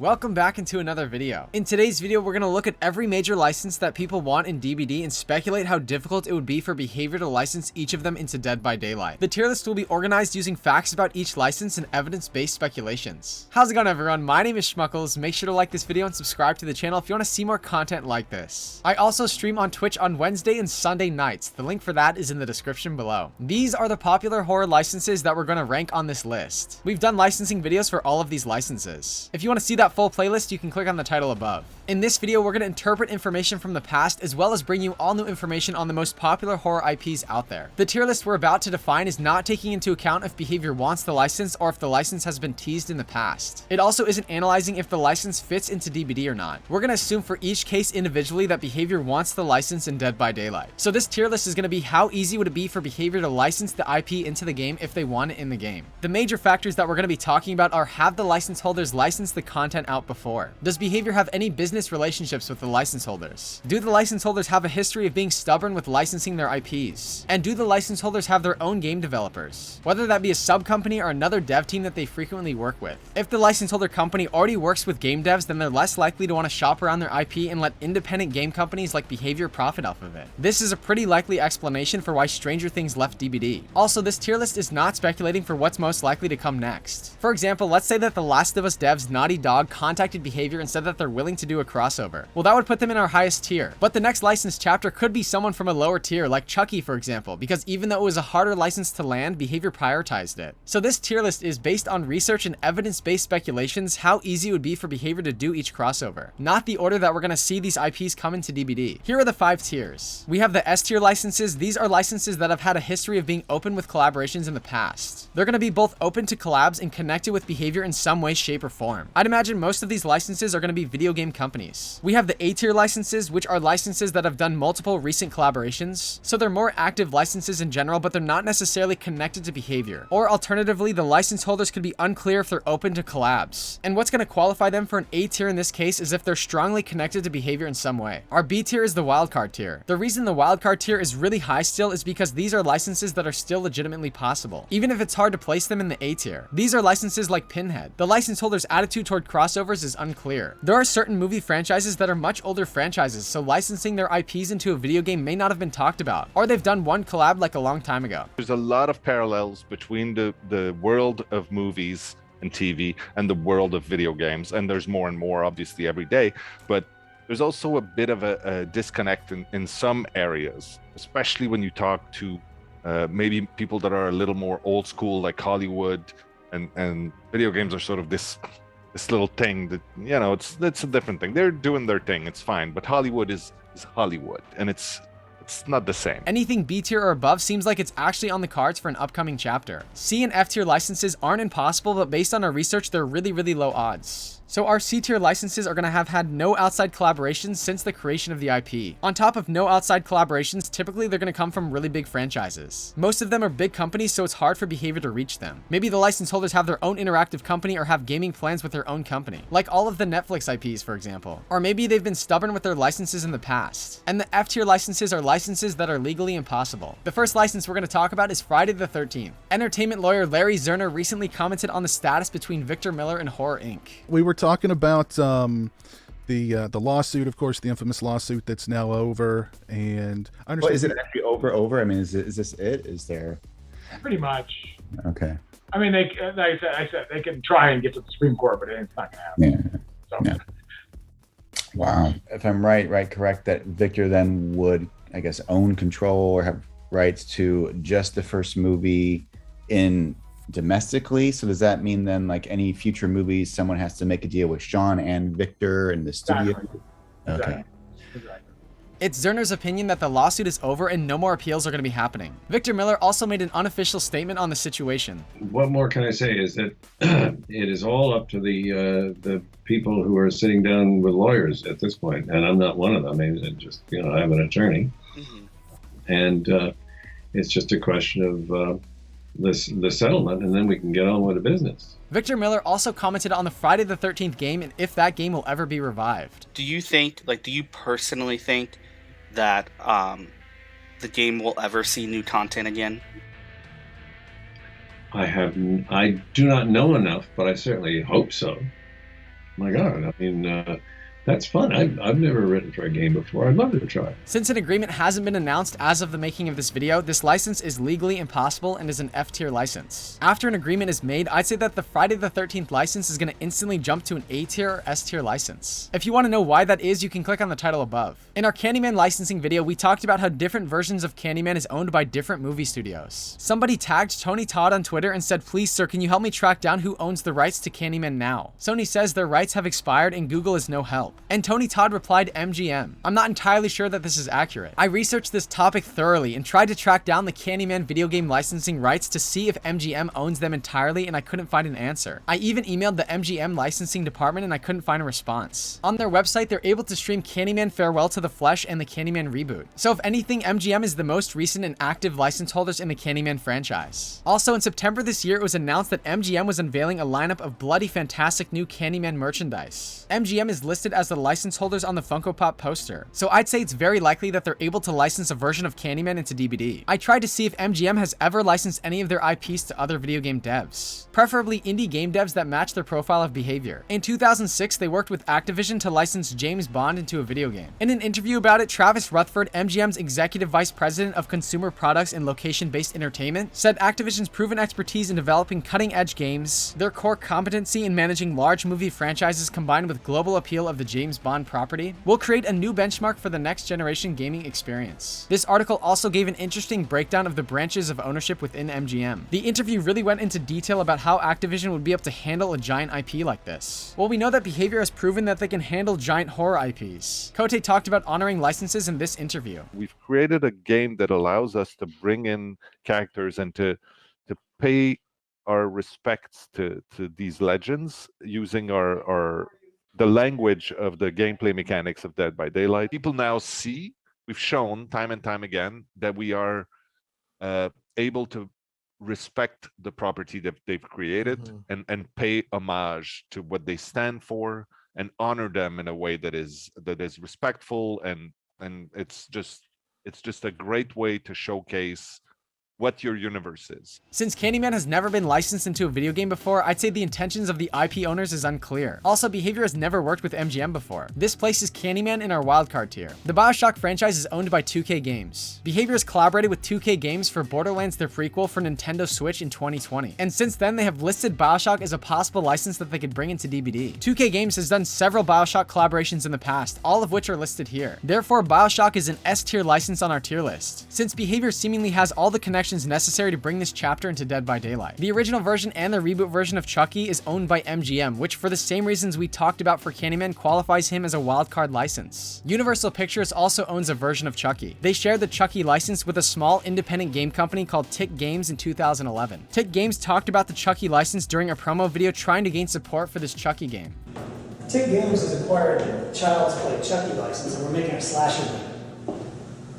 Welcome back into another video. In today's video, we're going to look at every major license that people want in DBD and speculate how difficult it would be for behavior to license each of them into Dead by Daylight. The tier list will be organized using facts about each license and evidence-based speculations. How's it going, everyone? My name is Schmuckles. Make sure to like this video and subscribe to the channel if you want to see more content like this. I also stream on Twitch on Wednesday and Sunday nights. The link for that is in the description below. These are the popular horror licenses that we're going to rank on this list. We've done licensing videos for all of these licenses. If you want to see that full playlist, you can click on the title above. In this video, we're going to interpret information from the past as well as bring you all new information on the most popular horror IPs out there. The tier list we're about to define is not taking into account if behavior wants the license or if the license has been teased in the past. It also isn't analyzing if the license fits into DBD or not. We're going to assume for each case individually that behavior wants the license in Dead by Daylight. So this tier list is going to be how easy would it be for behavior to license the IP into the game if they want it in the game. The major factors that we're going to be talking about are: have the license holders licensed the content out before? Does behavior have any business relationships with the license holders? Do the license holders have a history of being stubborn with licensing their IPs? And do the license holders have their own game developers, whether that be a sub company or another dev team that they frequently work with? If the license holder company already works with game devs, then they're less likely to want to shop around their IP and let independent game companies like behavior profit off of it. This is a pretty likely explanation for why Stranger Things left DBD. Also, this tier list is not speculating for what's most likely to come next. For example, let's say that the Last of Us devs Naughty Dog contacted behavior and said that they're willing to do a crossover. Well, that would put them in our highest tier. But the next licensed chapter could be someone from a lower tier, like Chucky, for example, because even though it was a harder license to land, behavior prioritized it. So this tier list is based on research and evidence-based speculations how easy it would be for behavior to do each crossover, not the order that we're going to see these IPs come into DBD. Here are the 5 tiers. We have the S tier licenses. These are licenses that have had a history of being open with collaborations in the past. They're going to be both open to collabs and connected with behavior in some way, shape, or form. I'd imagine most of these licenses are going to be video game companies. We have the A tier licenses, which are licenses that have done multiple recent collaborations. So they're more active licenses in general, but they're not necessarily connected to behavior. Or alternatively, the license holders could be unclear if they're open to collabs. And what's going to qualify them for an A tier in this case is if they're strongly connected to behavior in some way. Our B tier is the wildcard tier. The reason the wildcard tier is really high still is because these are licenses that are still legitimately possible, even if it's hard to place them in the A tier. These are licenses like Pinhead. The license holder's attitude toward crossovers is unclear. There are certain movie franchises that are much older franchises, so licensing their IPs into a video game may not have been talked about, or they've done one collab like a long time ago. There's a lot of parallels between the world of movies and TV and the world of video games, and there's more and more obviously every day, but there's also a bit of a disconnect in some areas, especially when you talk to maybe people that are a little more old school, like Hollywood, and video games are sort of this little thing that, you know, it's a different thing. They're doing their thing, it's fine, but Hollywood is Hollywood, and it's not the same. Anything B tier or above seems like it's actually on the cards for an upcoming chapter. C and F tier licenses aren't impossible, but based on our research, they're really low odds. So our C tier licenses are going to have had no outside collaborations since the creation of the IP. On top of no outside collaborations, typically they're going to come from really big franchises. Most of them are big companies, so it's hard for behavior to reach them. Maybe the license holders have their own interactive company or have gaming plans with their own company, like all of the Netflix IPs, for example. Or maybe they've been stubborn with their licenses in the past. And the F tier licenses are licenses that are legally impossible. The first license we're going to talk about is Friday the 13th. Entertainment lawyer Larry Zerner recently commented on the status between Victor Miller and Horror Inc. We were talking about the lawsuit, of course, the infamous lawsuit that's now over, and I understand. Well, is it actually over? I mean, is this it? Is there? Pretty much. Okay. I mean, they, like I said, they can try and get to the Supreme Court, but it's not going to happen. Yeah. So. Yeah. Wow. If I'm correct, that Victor then would, I guess, own control or have rights to just the first movie in domestically. So does that mean then, like any future movies, someone has to make a deal with Sean and Victor and the studio? Exactly. Okay. Exactly. It's Zerner's opinion that the lawsuit is over and no more appeals are going to be happening. Victor Miller also made an unofficial statement on the situation. What more can I say is that it is all up to the people who are sitting down with lawyers at this point, and I'm not one of them. Maybe I'm an attorney, and it's just a question of the settlement, and then we can get on with the business. Victor Miller also commented on the Friday the 13th game and if that game will ever be revived. Do you personally think that the game will ever see new content again? I do not know enough, but I certainly hope so. my God, I mean, that's fun. I've never written for a game before. I'd love to try it. Since an agreement hasn't been announced as of the making of this video, this license is legally impossible and is an F-tier license. After an agreement is made, I'd say that the Friday the 13th license is going to instantly jump to an A-tier or S-tier license. If you want to know why that is, you can click on the title above. In our Candyman licensing video, we talked about how different versions of Candyman is owned by different movie studios. Somebody tagged Tony Todd on Twitter and said, "Please sir, can you help me track down who owns the rights to Candyman now?" Sony says their rights have expired and Google is no help. And Tony Todd replied MGM. I'm not entirely sure that this is accurate. I researched this topic thoroughly and tried to track down the Candyman video game licensing rights to see if MGM owns them entirely, and I couldn't find an answer. I even emailed the MGM licensing department and I couldn't find a response. On their website, they're able to stream Candyman Farewell to the Flesh and the Candyman reboot. So if anything, MGM is the most recent and active license holders in the Candyman franchise. Also in September this year, it was announced that MGM was unveiling a lineup of bloody fantastic new Candyman merchandise. MGM is listed as the license holders on the Funko Pop poster, so I'd say it's very likely that they're able to license a version of Candyman into DBD. I tried to see if MGM has ever licensed any of their IPs to other video game devs, preferably indie game devs that match their profile of behavior. In 2006, they worked with Activision to license James Bond into a video game. In an interview about it, Travis Rutherford, MGM's Executive Vice President of Consumer Products and Location-Based Entertainment, said Activision's proven expertise in developing cutting-edge games, their core competency in managing large movie franchises combined with global appeal of the James Bond property will create a new benchmark for the next generation gaming experience. This article also gave an interesting breakdown of the branches of ownership within MGM. The interview really went into detail about how Activision would be able to handle a giant IP like this. Well, we know that Behavior has proven that they can handle giant horror IPs. Kote talked about honoring licenses in this interview. We've created a game that allows us to bring in characters and to pay our respects to these legends using the language of the gameplay mechanics of Dead by Daylight. People now see, we've shown time and time again, that we are able to respect the property that they've created and pay homage to what they stand for and honor them in a way that is respectful, and it's just a great way to showcase what your universe is. Since Candyman has never been licensed into a video game before, I'd say the intentions of the IP owners is unclear. Also, Behavior has never worked with MGM before. This places Candyman in our wildcard tier. The Bioshock franchise is owned by 2K Games. Behavior has collaborated with 2K Games for Borderlands their prequel for Nintendo Switch in 2020. And since then, they have listed Bioshock as a possible license that they could bring into DBD. 2K Games has done several Bioshock collaborations in the past, all of which are listed here. Therefore, Bioshock is an S-tier license on our tier list, since Behavior seemingly has all the connections necessary to bring this chapter into Dead by Daylight. The original version and the reboot version of Chucky is owned by MGM, which for the same reasons we talked about for Candyman qualifies him as a wildcard license. Universal Pictures also owns a version of Chucky. They shared the Chucky license with a small independent game company called Tick Games in 2011. Tick Games talked about the Chucky license during a promo video trying to gain support for this Chucky game. Tick Games has acquired the Child's Play Chucky license, and we're making a slasher game.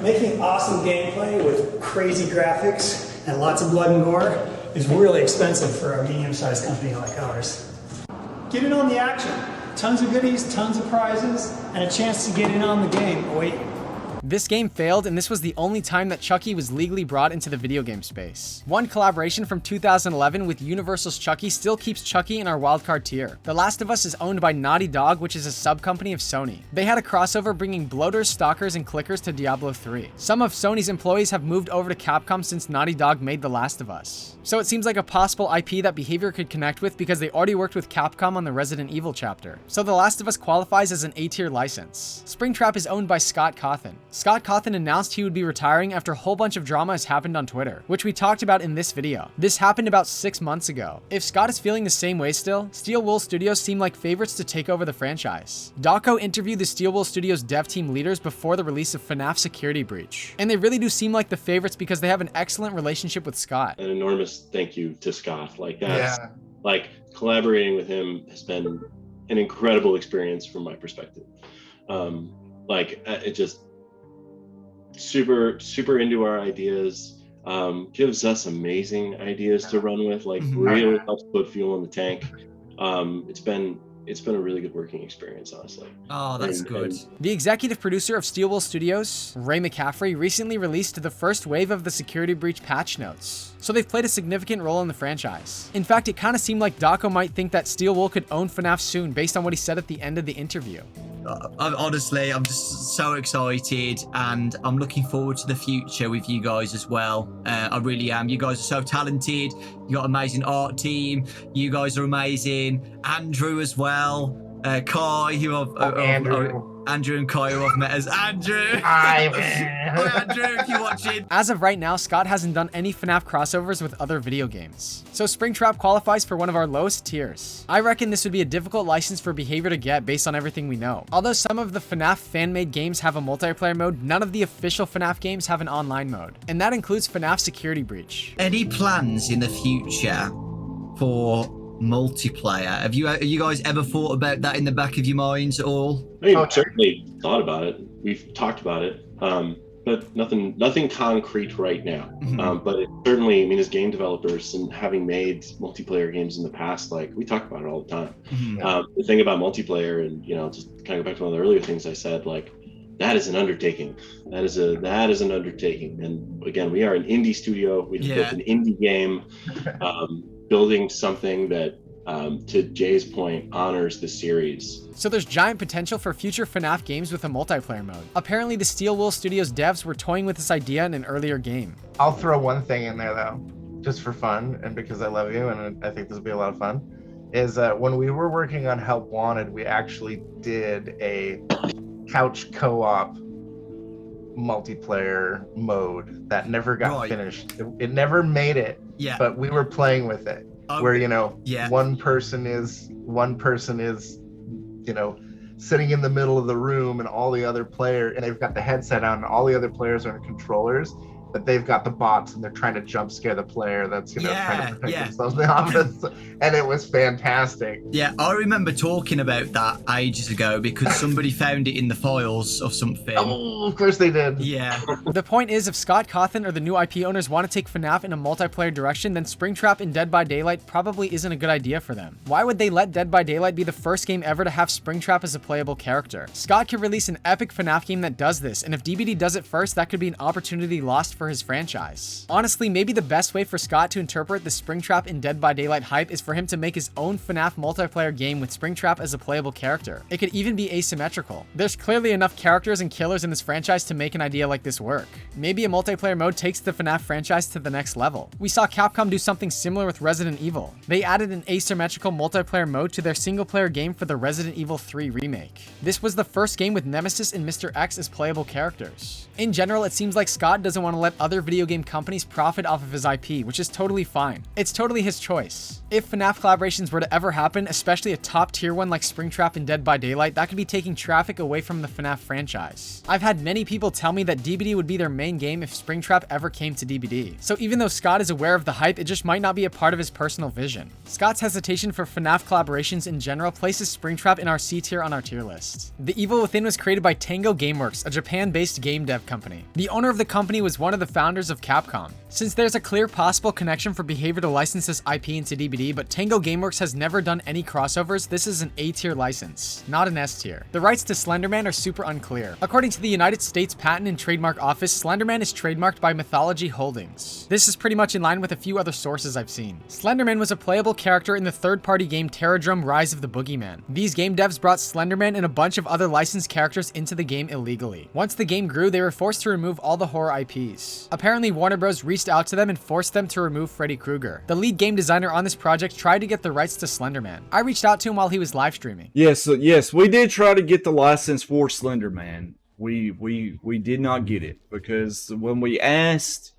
Making awesome gameplay with crazy graphics and lots of blood and gore is really expensive for a medium-sized company like ours. Get in on the action. Tons of goodies, tons of prizes, and a chance to get in on the game. Wait. This game failed, and this was the only time that Chucky was legally brought into the video game space. One collaboration from 2011 with Universal's Chucky still keeps Chucky in our wildcard tier. The Last of Us is owned by Naughty Dog, which is a sub-company of Sony. They had a crossover bringing bloaters, stalkers, and clickers to Diablo 3. Some of Sony's employees have moved over to Capcom since Naughty Dog made The Last of Us. So it seems like a possible IP that Behavior could connect with because they already worked with Capcom on the Resident Evil chapter. So The Last of Us qualifies as an A-tier license. Springtrap is owned by Scott Cawthon. Scott Cawthon announced he would be retiring after a whole bunch of drama has happened on Twitter, which we talked about in this video. This happened about 6 months ago. If Scott is feeling the same way still, Steel Wool Studios seem like favorites to take over the franchise. Dawko interviewed the Steel Wool Studios dev team leaders before the release of FNAF Security Breach, and they really do seem like the favorites because they have an excellent relationship with Scott. An enormous thank you to Scott. Like collaborating with him has been an incredible experience from my perspective. It just super into our ideas, gives us amazing ideas to run with, really helps put fuel in the tank. It's been it's been a really good working experience, honestly. Oh, that's good. The executive producer of Steelwool Studios, Ray McCaffrey, recently released the first wave of the security breach patch notes, so they've played a significant role in the franchise. In fact, it kind of seemed like Daco might think that Steelwool could own FNAF soon based on what he said at the end of the interview. Honestly, I'm just so excited, and I'm looking forward to the future with you guys as well. I really am. You guys are so talented. You got an amazing art team. You guys are amazing. Andrew as well. Kai, who Andrew and Kai, who I've met as Andrew. Hi, Andrew, if you're watching. As of right now, Scott hasn't done any FNAF crossovers with other video games, so Springtrap qualifies for one of our lowest tiers. I reckon this would be a difficult license for Behavior to get based on everything we know. Although some of the FNAF fan-made games have a multiplayer mode, none of the official FNAF games have an online mode, and that includes FNAF Security Breach. Any plans in the future for multiplayer? Have you guys ever thought about that in the back of your minds at all? I mean, certainly thought about it. We've talked about it, but nothing concrete right now. But it certainly, I mean, as game developers and having made multiplayer games in the past, like we talk about it all the time. The thing about multiplayer, and just kind of go back to one of the earlier things I said, like that is an undertaking. That is an undertaking. And again, we are an indie studio. We've built an indie game. Building something that, to Jay's point, honors the series. So there's giant potential for future FNAF games with a multiplayer mode. Apparently the Steelwool Studios devs were toying with this idea in an earlier game. I'll throw one thing in there though, just for fun and because I love you and I think this will be a lot of fun, is when we were working on Help Wanted, we actually did a couch co-op multiplayer mode that never got finished. It never made it. Yeah. But we were playing with it, where one person is sitting in the middle of the room, and all the other players, and they've got the headset on, and all the other players are in controllers, but they've got the bots, and they're trying to jump scare the player that's trying to protect themselves in the office, and it was fantastic. Yeah, I remember talking about that ages ago because somebody found it in the files or something. Oh, of course they did. Yeah. The point is, if Scott Cawthon or the new IP owners want to take FNAF in a multiplayer direction, then Springtrap and Dead by Daylight probably isn't a good idea for them. Why would they let Dead by Daylight be the first game ever to have Springtrap as a playable character? Scott could release an epic FNAF game that does this, and if DBD does it first, that could be an opportunity lost for his franchise. Honestly, maybe the best way for Scott to interpret the Springtrap and Dead by Daylight hype is for him to make his own FNAF multiplayer game with Springtrap as a playable character. It could even be asymmetrical. There's clearly enough characters and killers in this franchise to make an idea like this work. Maybe a multiplayer mode takes the FNAF franchise to the next level. We saw Capcom do something similar with Resident Evil. They added an asymmetrical multiplayer mode to their single-player game for the Resident Evil 3 remake. This was the first game with Nemesis and Mr. X as playable characters. In general, it seems like Scott doesn't want to let other video game companies profit off of his IP, which is totally fine. It's totally his choice. If FNAF collaborations were to ever happen, especially a top tier one like Springtrap and Dead by Daylight, that could be taking traffic away from the FNAF franchise. I've had many people tell me that DBD would be their main game if Springtrap ever came to DBD. So even though Scott is aware of the hype, it just might not be a part of his personal vision. Scott's hesitation for FNAF collaborations in general places Springtrap in our C tier on our tier list. The Evil Within was created by Tango Gameworks, a Japan-based game dev company. The owner of the company was one of the founders of Capcom. Since there's a clear possible connection for Behavior to license this IP into DBD, but Tango Gameworks has never done any crossovers, this is an A tier license, not an S tier. The rights to Slenderman are super unclear. According to the United States Patent and Trademark Office, Slenderman is trademarked by Mythology Holdings. This is pretty much in line with a few other sources I've seen. Slenderman was a playable character in the third-party game Terradrome Rise of the Boogeyman. These game devs brought Slenderman and a bunch of other licensed characters into the game illegally. Once the game grew, they were forced to remove all the horror IPs. Apparently, Warner Bros. Reached out to them and forced them to remove Freddy Krueger. The lead game designer on this project tried to get the rights to Slenderman. I reached out to him while he was live streaming. Yes, we did try to get the license for Slenderman. We did not get it because when we asked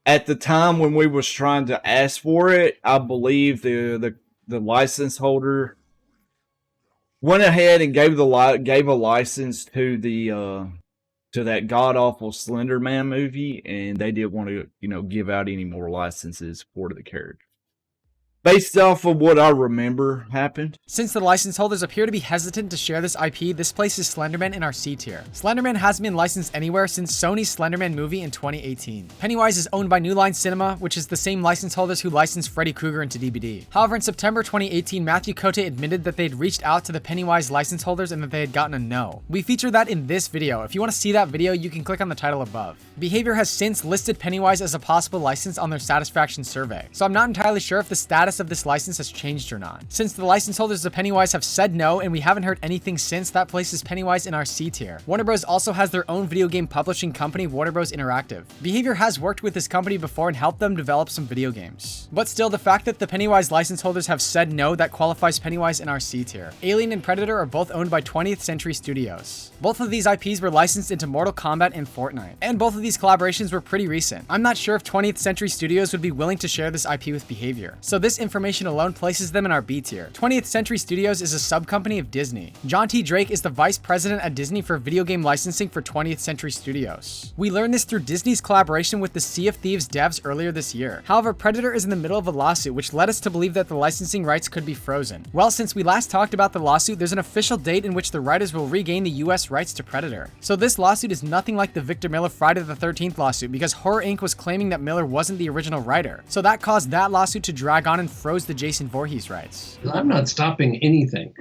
at the time when we was trying to ask for it, I believe the license holder went ahead and gave a license to the to that god-awful Slender Man movie, and they didn't want to, give out any more licenses for the character. based off of what I remember happened. Since the license holders appear to be hesitant to share this IP, this places Slenderman in our C tier. Slenderman hasn't been licensed anywhere since Sony's Slenderman movie in 2018. Pennywise is owned by New Line Cinema, which is the same license holders who licensed Freddy Krueger into DBD. However, in September 2018, Matthew Cote admitted that they'd reached out to the Pennywise license holders and that they had gotten a no. We featured that in this video. If you want to see that video, you can click on the title above. Behavior has since listed Pennywise as a possible license on their satisfaction survey, so I'm not entirely sure if the status of this license has changed or not. Since the license holders of Pennywise have said no and we haven't heard anything since, that places Pennywise in our C tier. Warner Bros. Also has their own video game publishing company, Warner Bros. Interactive. Behavior has worked with this company before and helped them develop some video games. But still, the fact that the Pennywise license holders have said no, that qualifies Pennywise in our C tier. Alien and Predator are both owned by 20th Century Studios. Both of these IPs were licensed into Mortal Kombat and Fortnite, and both of these collaborations were pretty recent. I'm not sure if 20th Century Studios would be willing to share this IP with Behavior, so this information alone places them in our B tier. 20th Century Studios is a sub-company of Disney. John T. Drake is the vice president at Disney for video game licensing for 20th Century Studios. We learned this through Disney's collaboration with the Sea of Thieves devs earlier this year. However, Predator is in the middle of a lawsuit, which led us to believe that the licensing rights could be frozen. Well, since we last talked about the lawsuit, there's an official date in which the writers will regain the US rights to Predator. So this lawsuit is nothing like the Victor Miller Friday the 13th lawsuit, because Horror Inc. was claiming that Miller wasn't the original writer. So that caused that lawsuit to drag on and froze the Jason Voorhees rights. I'm not stopping anything.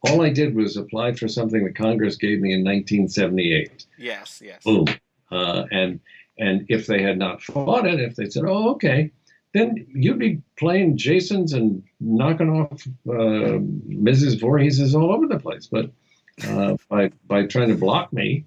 All I did was apply for something that Congress gave me in 1978. Yes. Boom. And if they had not fought it, if they said, "Oh, okay," then you'd be playing Jasons and knocking off Mrs. Voorhees all over the place. But by trying to block me,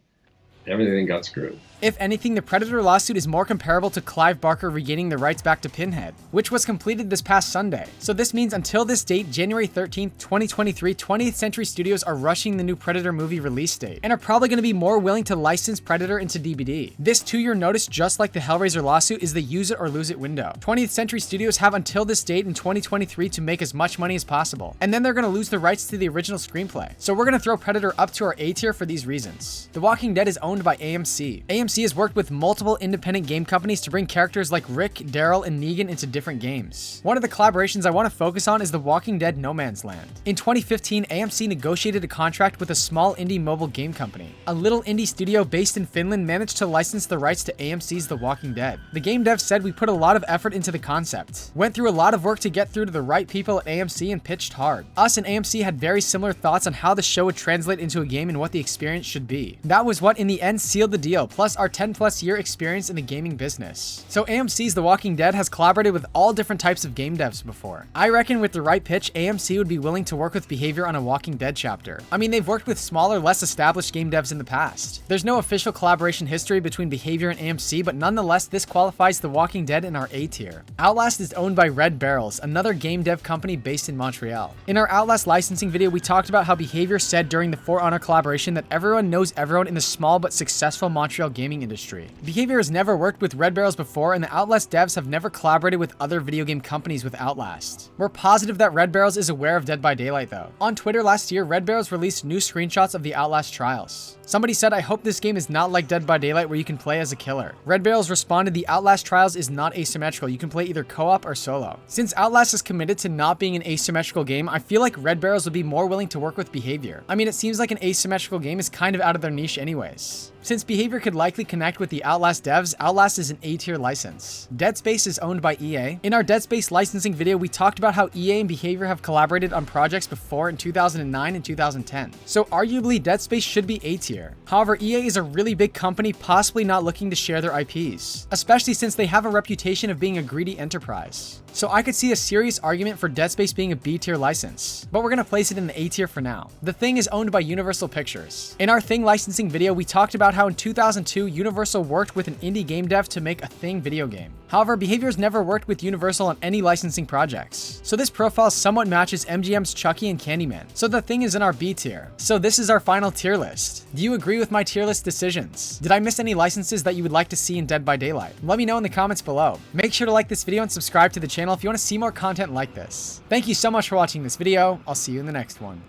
everything got screwed. If anything, the Predator lawsuit is more comparable to Clive Barker regaining the rights back to Pinhead, which was completed this past Sunday. So this means until this date, January 13th, 2023, 20th Century Studios are rushing the new Predator movie release date, and are probably going to be more willing to license Predator into DBD. This 2-year notice, just like the Hellraiser lawsuit, is the use it or lose it window. 20th Century Studios have until this date in 2023 to make as much money as possible, and then they're going to lose the rights to the original screenplay. So we're going to throw Predator up to our A tier for these reasons. The Walking Dead is owned by AMC. AMC has worked with multiple independent game companies to bring characters like Rick, Daryl, and Negan into different games. One of the collaborations I want to focus on is The Walking Dead No Man's Land. In 2015, AMC negotiated a contract with a small indie mobile game company. A little indie studio based in Finland managed to license the rights to AMC's The Walking Dead. The game dev said, "We put a lot of effort into the concept, went through a lot of work to get through to the right people at AMC and pitched hard. Us and AMC had very similar thoughts on how the show would translate into a game and what the experience should be. That was what in the end sealed the deal, plus our 10+ year experience in the gaming business." So AMC's The Walking Dead has collaborated with all different types of game devs before. I reckon with the right pitch, AMC would be willing to work with Behavior on a Walking Dead chapter. I mean, they've worked with smaller, less established game devs in the past. There's no official collaboration history between Behavior and AMC, but nonetheless, this qualifies The Walking Dead in our A tier. Outlast is owned by Red Barrels, another game dev company based in Montreal. In our Outlast licensing video, we talked about how Behavior said during the For Honor collaboration that everyone knows everyone in the small but successful Montreal gaming industry. Behavior has never worked with Red Barrels before, and the Outlast devs have never collaborated with other video game companies with Outlast. We're positive that Red Barrels is aware of Dead by Daylight though. On Twitter last year, Red Barrels released new screenshots of the Outlast trials. Somebody said, "I hope this game is not like Dead by Daylight where you can play as a killer." Red Barrels responded, "The Outlast trials is not asymmetrical. You can play either co-op or solo." Since Outlast is committed to not being an asymmetrical game, I feel like Red Barrels would be more willing to work with Behavior. I mean, it seems like an asymmetrical game is kind of out of their niche anyways. Since Behavior could likely connect with the Outlast devs, Outlast is an A tier license. Dead Space is owned by EA. In our Dead Space licensing video, we talked about how EA and Behavior have collaborated on projects before in 2009 and 2010. So arguably, Dead Space should be A tier. However, EA is a really big company, possibly not looking to share their IPs, especially since they have a reputation of being a greedy enterprise. So I could see a serious argument for Dead Space being a B tier license, but we're gonna place it in the A tier for now. The Thing is owned by Universal Pictures. In our Thing licensing video, we talked about how in 2002, Universal worked with an indie game dev to make a Thing video game. However, Behavior's never worked with Universal on any licensing projects. So this profile somewhat matches MGM's Chucky and Candyman. So The Thing is in our B tier. So this is our final tier list. Do you agree with my tier list decisions? Did I miss any licenses that you would like to see in Dead by Daylight? Let me know in the comments below. Make sure to like this video and subscribe to the channel if you want to see more content like this. Thank you so much for watching this video. I'll see you in the next one.